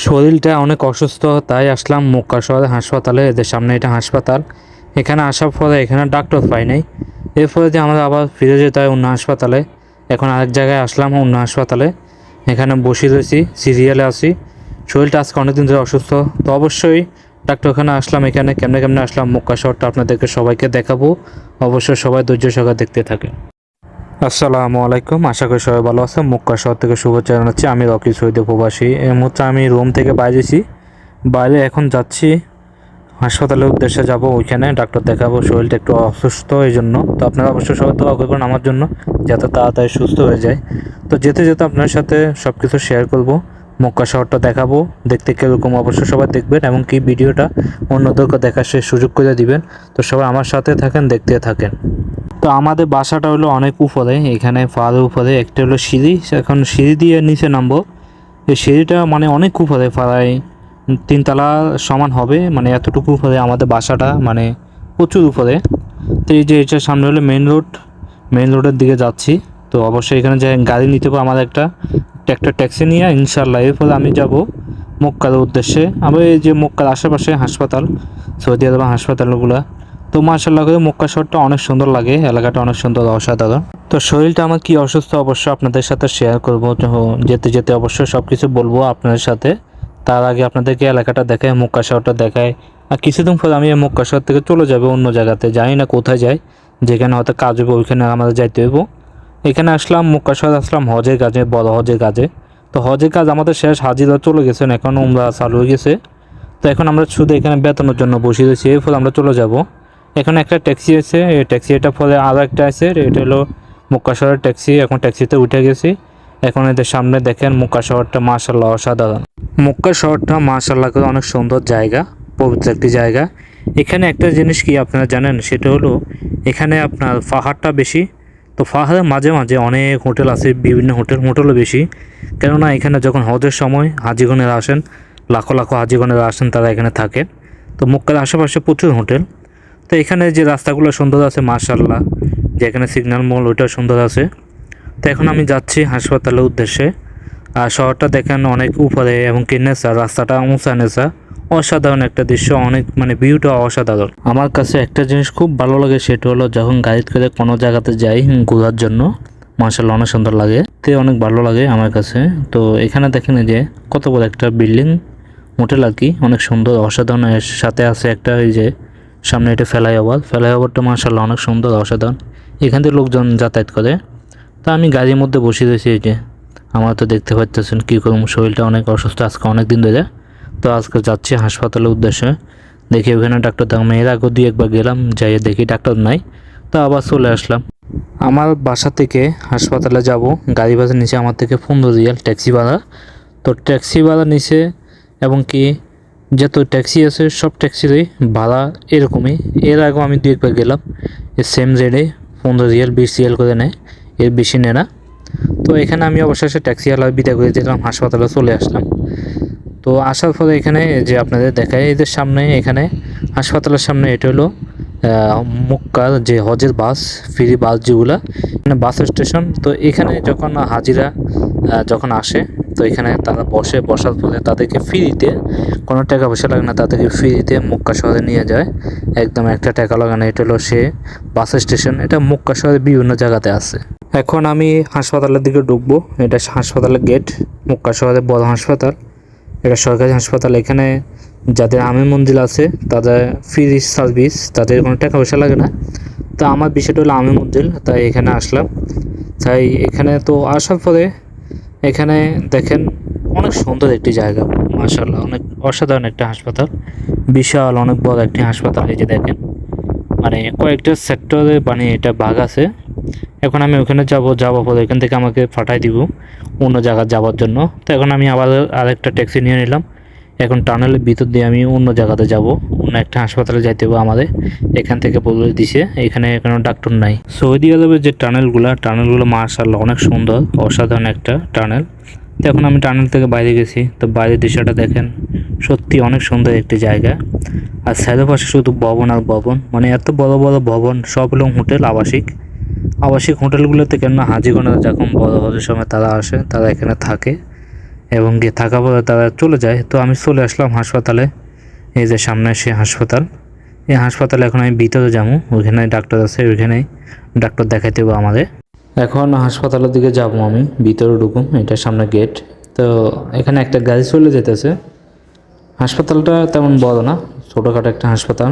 শরীরটা অনেক অসুস্থ, তাই আসলাম মক্কা শহরের হাসপাতালে। এদের সামনে এটা হাসপাতাল। এখানে আসার পরে এখানে ডাক্তার পাই নাই। এরপরে যে আমরা আবার ফিরে যেতে হয় অন্য হাসপাতালে। এখন আরেক জায়গায় আসলাম অন্য হাসপাতালে। এখানে বসে রয়েছি, সিরিয়ালে আছি। শরীরটা আজকে অনেকদিন ধরে অসুস্থ, তো অবশ্যই ডাক্তারখানে আসলাম। এখানে কেমনে কেমনে আসলাম মক্কা শহরটা আপনাদেরকে সবাইকে দেখাবো। অবশ্যই সবাই ধৈর্য সহকারে দেখতে থাকে। আসসালামু আলাইকুম, আশা করি সবাই ভালো আছে। মক্কা শহর থেকে শুভেচ্ছা জানাচ্ছি। আমি রকি সৈয়দ প্রবাসী। এই মুহূর্তে আমি রুম থেকে বাইরেছি, বাইরে এখন যাচ্ছি হাসপাতালের উদ্দেশ্যে যাব। ওইখানে ডাক্তার দেখাবো, শরীরটা একটু অসুস্থ এই জন্য। তো আপনারা অবশ্যই সবাই দোয়া করবেন আমার জন্য, যাতে তাড়াতাড়ি সুস্থ হয়ে যায়। তো যেতে যেতে আপনার সাথে সব কিছু শেয়ার করব। মক্কা শহরটা দেখাবো, দেখতে কীরকম অবশ্যই সবাই দেখবেন, এবং কি ভিডিওটা অন্যদেরকে দেখার সে সুযোগ করে দিবেন। তো সবাই আমার সাথে থাকেন, দেখতে থাকেন। তো আমাদের বাসাটা হলো অনেক উপরে, এখানে পাহাড়ের উপরে। একটা হলো সিঁড়ি, এখন সিঁড়ি দিয়ে নিচে নামবো। এই সিঁড়িটা মানে অনেক উপরে, প্রায় 3 তলা সমান হবে, মানে এতটুকু উপরে আমাদের বাসাটা, মানে প্রচুর উপরে। তো এই যে এটার সামনে হলো মেন রোড, মেন রোডের দিকে যাচ্ছি। তো অবশ্যই এখানে যে গাড়ি নিতে পারবো, আমার একটা ট্যাক্সি নিয়ে ইনশাল্লাহ। এরপরে আমি যাব মক্কার উদ্দেশ্যে। আবার এই যে মক্কার আশেপাশে হাসপাতাল, সৌদি আরবের হাসপাতালগুলো। তো মাশাআল্লাহ করে মক্কা শহরটা অনেক সুন্দর লাগে, এলাকাটা অনেক সুন্দর, অসাধারণ। তো শরীরটা আমার কি অসুস্থ অবশ্যই আপনাদের সাথে শেয়ার করব। যেতে যেতে অবশ্যই সব কিছু বলবো আপনাদের সাথে। তার আগে আপনাদেরকে এলাকাটা দেখায়, মক্কা শহরটা দেখায়। আর কিছুদিন পরে আমি এই মক্কা শহর থেকে চলে যাবো অন্য জায়গাতে, জানি না কোথায় যাই। যেখানে হয়তো কাজ হবে ওইখানে আমাদের যাইতে হইব। এখানে আসলাম মক্কা শহর, আসলাম হজের কাজে, বড় হজের কাজে। তো হজের কাজ আমাদের শেষ, হাজিরা চলে গেছেন, এখন উমরা চালু হয়ে গেছে। তো এখন আমরা শুধু এখানে বেতনের জন্য বসে রয়েছি, এরপর আমরা চলে যাব। এখানে একটা ট্যাক্সি আছে, এই ট্যাক্সিটার ফলে আরও একটা আছে, এটা হলো মক্কা শহরের ট্যাক্সি। এখন ট্যাক্সিতে উঠে গেছি। এখন এদের সামনে দেখেন মক্কা শহরটা মাশাআল্লাহ অসাধারণ। মক্কা শহরটা মাশাআল্লাহ করে অনেক সুন্দর জায়গা, পবিত্র একটি জায়গা। এখানে একটা জিনিস কি আপনারা জানেন, সেটা হলো এখানে আপনার পাহাড়টা বেশি। তো পাহাড়ের মাঝে মাঝে অনেক হোটেল আছে, বিভিন্ন হোটেলও বেশি। কেননা এখানে যখন হজের সময় হাজিগণেরা আসেন, লাখো লাখো হাজিগণেরা আসেন, তারা এখানে থাকেন। তো মক্কার আশেপাশে প্রচুর হোটেল। তো এখানে যে রাস্তাগুলো সুন্দর আছে মাশাআল্লাহ, যেখানে সিগন্যাল মোড় ওইটাও সুন্দর আছে। তো এখন আমি যাচ্ছি হাসপাতালের উদ্দেশ্যে। আর শহরটা দেখেন অনেক উপরে, এবং কি নেচা, রাস্তাটা উঁচা নেচা, অসাধারণ একটা দৃশ্য। অনেক মানে ভিউটা অসাধারণ। আমার কাছে একটা জিনিস খুব ভালো লাগে, সেটা হলো যখন গাড়িতে করে কোনো জায়গাতে যাই ঘোরার জন্য, মাশাআল্লাহ অনেক সুন্দর লাগে, তে অনেক ভালো লাগে আমার কাছে। তো এখানে দেখেন যে কত বড় একটা বিল্ডিং, হোটেল আর কি, অনেক সুন্দর অসাধারণ। এর সাথে আছে একটা ওই যে সামনে এটা ফ্লাইওভারটা মাশাআল্লাহ অনেক সুন্দর অসাধারণ। এখান থেকে লোকজন যাতায়াত করে। তা আমি গাড়ির মধ্যে বসে রয়েছি। এই যে আমার তো দেখতে পাচ্ছেন কী করুন, শরীরটা অনেক অসুস্থ আজকে অনেক দিন ধরে। তো আজকে যাচ্ছি হাসপাতালের উদ্দেশ্যে। দেখি ওখানে ডাক্তার থাকবে, এর আগে 2-1 বার গেলাম, যাই দেখি ডাক্তার নাই। তো আবার চলে আসলাম। আমার বাসা থেকে হাসপাতালে যাব, গাড়ি ভাড়া নিচে আমার থেকে 15 রিয়াল ট্যাক্সি ভাড়া। তো ট্যাক্সি ভাড়া নিচে, এবং কি যত ট্যাক্সি আছে সব ট্যাক্সিরই ভাড়া এরকমই। এর আগেও আমি 2-1 বার গেলাম, এর সেম রেটে 15 রিয়াল 20 রিয়াল করে নেয়, এর বেশি নেয় না। তো এখানে আমি অবশেষে ট্যাক্সিওয়ালা বিদায় করে দিলাম, হাসপাতালে চলে আসলাম। তো আসার পরে এখানে যে আপনাদের দেখায়, এদের সামনে, এখানে হাসপাতালের সামনে এটা হলো মক্কার যে হজের বাস, ফ্রি বাস যেগুলা, মানে বাস স্টেশন। তো এখানে যখন হাজিরা যখন আসে, তো এখানে তারা বসার পরে তাদেরকে ফ্রিতে, কোনো টাকা পয়সা লাগে না, তাদেরকে ফ্রিতে মক্কা শহরে নিয়ে যায়, একদম একটা টাকা লাগে না। এটা হলো সে বাস স্টেশন, এটা মক্কা শহরে বিভিন্ন জায়গাতে আছে। এখন আমি হাসপাতালের দিকে ঢুকবো। এটা হাসপাতালের গেট, মক্কা শহরের বড় হাসপাতাল, এটা সরকারি হাসপাতাল। এখানে যাদের আমির মঞ্জিল আছে তাদের ফ্রি সার্ভিস, তাদের কোনো টাকা পয়সা লাগে না। তো আমার বিষয়টা হলো আমির মঞ্জিল, তাই এখানে আসলাম। তাই এখানে তো আসার পরে এখানে দেখেন অনেক সুন্দর একটি জায়গা, মাশাআল্লাহ অনেক অসাধারণ একটা হাসপাতাল, বিশাল অনেক বড় একটি হাসপাতাল। এই যে দেখেন, মানে কয়েকটা সেক্টরে মানে এটা ভাগ আছে। এখন আমি ওখানে যাওয়ার পরে এখান থেকে আমাকে পাঠাই দিব অন্য জায়গায় যাওয়ার জন্য। তো এখন আমি আবার আরেকটা ট্যাক্সি নিয়ে নিলাম। এখন টানেলের ভিতর দিয়ে আমি অন্য জায়গাতে যাব, অন্য একটা হাসপাতালে যাইতে হবে আমাদের। এখান থেকে বলে দিছে এখানে কোনো ডাক্তার নাই। সৌদি আরবের যে টানেলগুলো মাশাআল্লাহ অনেক সুন্দর, অসাধারণ একটা টানেল। তো এখন আমি টানেল থেকে বাইরে গেছি। তো বাইরের দৃশ্যটা দেখেন, সত্যি অনেক সুন্দর একটি জায়গা। আর চারপাশে শুধু ভবন আর ভবন, মানে এত বড় বড় ভবন, সব হলো হোটেল, আবাসিক হোটেলগুলোতে, কেন হাজিগণেরা যখন বড় হজের সময় তারা আসে, তারা এখানে থাকে। এবং গিয়ে থাকা পরে তারা চলে যায়। তো আমি চলে আসলাম হাসপাতালে, এই যে সামনে সে হাসপাতাল। এই হাসপাতালে এখন আমি ভিতরে যাবো, ওইখানে ডাক্তার আছে, ওইখানে ডাক্তার দেখাইতে হবে আমাদের। এখন হাসপাতালের দিকে যাব, আমি ভিতরে ঢুকুম, এটা সামনে গেট। তো এখানে একটা গাড়ি চলে যেতেছে। হাসপাতালটা তেমন বড় না, ছোটোখাটো একটা হাসপাতাল।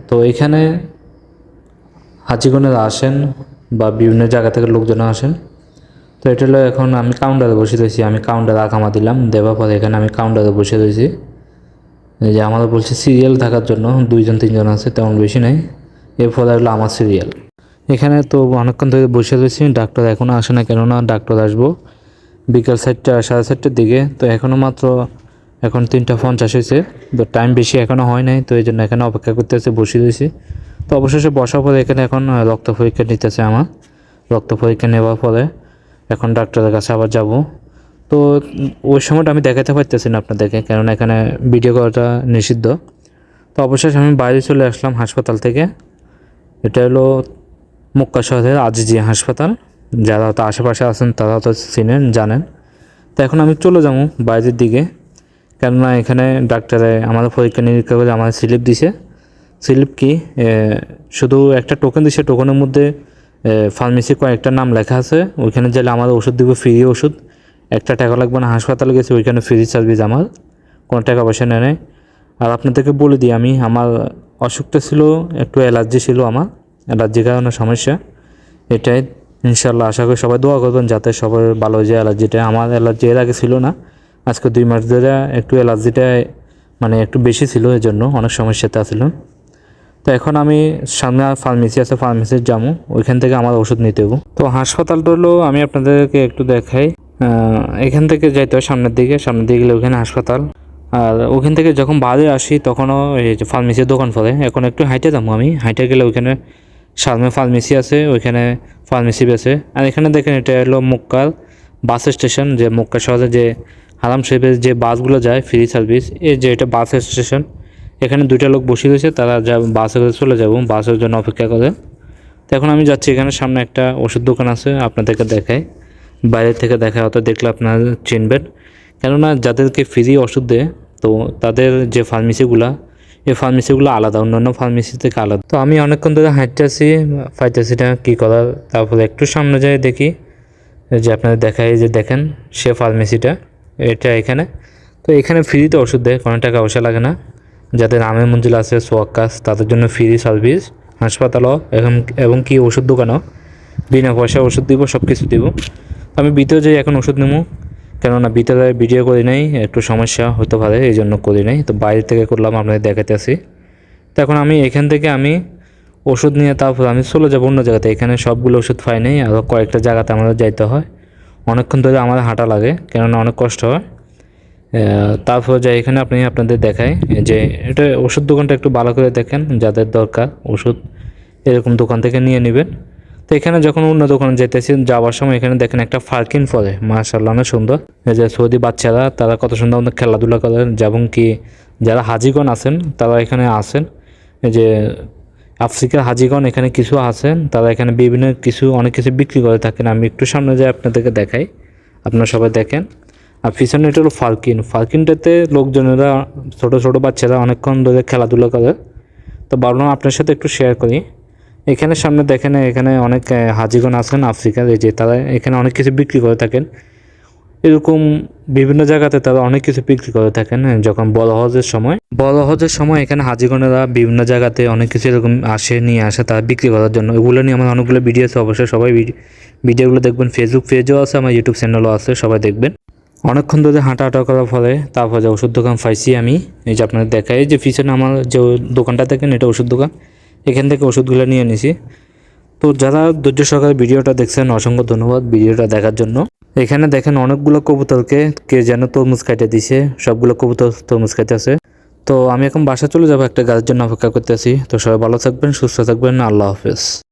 তো এখানে হাজিগণেরা আসেন বা বিভিন্ন জায়গা থেকে লোকজন আসেন। তো এটা হলো, এখন আমি কাউন্টারে বসে রয়েছি, আমি কাউন্টারে আকামা দিলাম, দেওয়ার পরে এখানে আমি কাউন্টারে বসে রয়েছি। এই যে আমাদের বলছে সিরিয়াল থাকার জন্য, 2-3 জন আছে, তেমন বেশি নেই। এরপরে হলো আমার সিরিয়াল। এখানে তো অনেকক্ষণ ধরে বসে রয়েছি, ডাক্তার এখনও আসে না, কেননা ডাক্তার আসবো বিকাল 4টা 4:30টার দিকে। তো এখনও মাত্র এখন 3:50 হয়েছে, তো টাইম বেশি এখনও হয় নাই। তো এই জন্য এখানে অপেক্ষা করতেছে, বসে রয়েছি। তো অবশেষে বসার পরে এখানে এখন রক্ত পরীক্ষা নিতেছে আমার। রক্ত পরীক্ষা নেওয়ার পরে এখন ডাক্তারের কাছে আবার যাব। তো ওই সময়টা আমি দেখাতে পারতেছি না আপনাদেরকে, কারণ এখানে ভিডিও করাটা নিষিদ্ধ। তো অবশেষে আমি বাইরে চলে আসলাম হাসপাতাল থেকে। এটা হলো মক্কা শহরের আজিজিয়া হাসপাতাল। যারা তো আশেপাশে আছেন তারা তো চিনেন, জানেন। তো এখন আমি চলে যাবো বাইরের দিকে, কেননা এখানে ডাক্তারে আমাদের পরীক্ষা নিরীক্ষা করে আমার স্লিপ দিছে। স্লিপ কি, শুধু একটা টোকেন দিছে, টোকেনের মধ্যে ফার্মেসি কয়েকটা নাম লেখা আছে। ওইখানে গেলে আমাদের ওষুধ দিব, ফ্রি ওষুধ, একটা টাকা লাগবে না। হাসপাতালে গেছি, ওইখানে ফ্রি সার্ভিস, আমার কোনো টাকা পয়সা নেয়। আর আপনাদেরকে বলে দিই, আমি আমার অসুখটা ছিল একটু অ্যালার্জি ছিল, আমার অ্যালার্জির কারণে সমস্যা এটাই। ইনশাল্লাহ আশা করি সবাই দোয়া করবেন যাতে সবার ভালো হয়ে যায় অ্যালার্জিটা। আমার অ্যালার্জি এর আগে ছিল না, আজকে 2 মাস ধরে একটু অ্যালার্জিটা মানে একটু বেশি ছিল, এই জন্য অনেক সমস্যাতে ছিল। তো এখন আমি সামনে ফার্মেসি আছে, ফার্মেসির যাবো, ওইখান থেকে আমার ওষুধ নিতে হবো। তো হাসপাতালটা হলো, আমি আপনাদেরকে একটু দেখাই। এখান থেকে যাইতে হয় সামনের দিকে, সামনের দিকে গেলে ওখানে হাসপাতাল। আর ওখান থেকে যখন বাইরে আসি তখনও এই যে ফার্মেসির দোকান পড়ে। এখন একটু হাইটে যাবো, আমি হাইটে গেলে ওইখানে সামনে ফার্মেসি আছে, ওইখানে ফার্মেসি বেছে। আর এখানে দেখেন এটা হলো মক্কার বাস স্টেশন, যে মক্কা শহরে যে হারাম শরীফের যে বাসগুলো যায় ফ্রি সার্ভিস, এই যে এটা বাস স্টেশন। এখানে 2টা লোক বসে রয়েছে, তারা বাসে করে চলে যাব, বাসের জন্য অপেক্ষা করে। তো এখন আমি যাচ্ছি, এখানে সামনে একটা ওষুধ দোকান আছে, আপনাদেরকে দেখায়, বাইরে থেকে দেখায়, অত দেখলে আপনারা চিনবেন। কেননা যাদেরকে ফ্রি ওষুধ দেয়, তো তাদের যে ফার্মেসিগুলো, এই ফার্মেসিগুলো আলাদা, অন্যান্য ফার্মেসি থেকে আলাদা। তো আমি অনেকক্ষণ ধরে হাঁটতেছি, পাইতেছিটা কী করার। তারপরে একটু সামনে যাই, দেখি যে আপনাদের দেখায়, যে দেখেন সে ফার্মেসিটা, এটা এখানে। তো এখানে ফ্রিতে ওষুধ দেয়, কোনো টাকা পয়সা লাগে না। যাদের আমের মঞ্জিল আছে, সোয়াক্কাস, তাদের জন্য ফ্রি সার্ভিস। হাসপাতালও এবং কি ওষুধ দোকানও বিনা পয়সা ওষুধ দিব, সব কিছু দিব। আমি ভিতরে যাই এখন ওষুধ নেবো, কেননা ভিতরে ভিডিও করি নাই, একটু সমস্যা হতে পারে, এই জন্য করি নাই। তো বাইরে থেকে করলাম, আপনাদের দেখাতে আসি। তো এখন আমি এখান থেকে আমি ওষুধ নিয়ে তারপর আমি চলে যাবো অন্য জায়গাতে। এখানে সবগুলো ওষুধ পাই নাই, আরও কয়েকটা জায়গাতে আমাদের যাইতে হয়, অনেকক্ষণ ধরে আমার হাঁটা লাগে, কেননা অনেক কষ্ট হয়। তারপর যাই এখানে আপনাদের দেখায় যে এটা ওষুধ দোকানটা একটু ভালো করে দেখেন, যাদের দরকার ওষুধ এরকম দোকান থেকে নিয়ে নেবেন। তো এখানে যখন অন্য দোকানে যেতেছি, যাওয়ার সময় এখানে দেখেন একটা ফার্কিন পরে, মাশাআল্লাহ অনেক সুন্দর। এই যে সৌদি বাচ্চারা, তারা কত সুন্দর খেলাধুলা করেন, যেমন কি যারা হাজিগণ আছেন তারা এখানে আসেন। এই যে আফ্রিকার হাজিগণ এখানে কিছু আছেন, তারা এখানে বিভিন্ন কিছু অনেক কিছু বিক্রি করে থাকেন। আমি একটু সামনে যাই, আপনাদেরকে দেখাই, আপনারা সবাই দেখেন। আর পিছনে এটা হলো ফার্কিনটাতে লোকজনেরা, ছোটো ছোটো বাচ্চারা অনেকক্ষণ ধরে খেলাধুলা করে। তো ভাবলাম আপনার সাথে একটু শেয়ার করি। এখানে সামনে দেখেন, এখানে অনেক হাজিগণ আছেন আফ্রিকার, এই যে তারা এখানে অনেক কিছু বিক্রি করে থাকেন। এরকম বিভিন্ন জায়গাতে তারা অনেক কিছু বিক্রি করে থাকেন। যখন বড় হজের সময় এখানে হাজিগণেরা বিভিন্ন জায়গাতে অনেক কিছু এরকম নিয়ে আসে তারা বিক্রি করার জন্য। এগুলো নিয়ে আমার অনেকগুলো ভিডিও আছে, অবশ্যই সবাই ভিডিওগুলো দেখবেন। ফেসবুক পেজও আছে, আমার ইউটিউব চ্যানেলও আছে, সবাই দেখবেন। অনেকক্ষণ ধরে হাঁটা করার ফলে তারপর যে ওষুধ দোকান পাইছি আমি, এই যে আপনাদের দেখাই, যে পিছনে আমার যে দোকানটা দেখেন, এটা ওষুধ দোকান। এখান থেকে ওষুধগুলো নিয়ে নিছি। তো যারা ধৈর্য সহকারে ভিডিওটা দেখছেন, অসংখ্য ধন্যবাদ ভিডিওটা দেখার জন্য। এখানে দেখেন অনেকগুলো কবুতরকে কে যেন তরমুজ খাইতে দিছে, সবগুলো কবুতর তরমুজ খাইতে আছে। তো আমি এখন বাসা চলে যাবো, একটা গাড়ির জন্য অপেক্ষা করতেছি। তো সবাই ভালো থাকবেন, সুস্থ থাকবেন, আল্লাহ হাফেজ।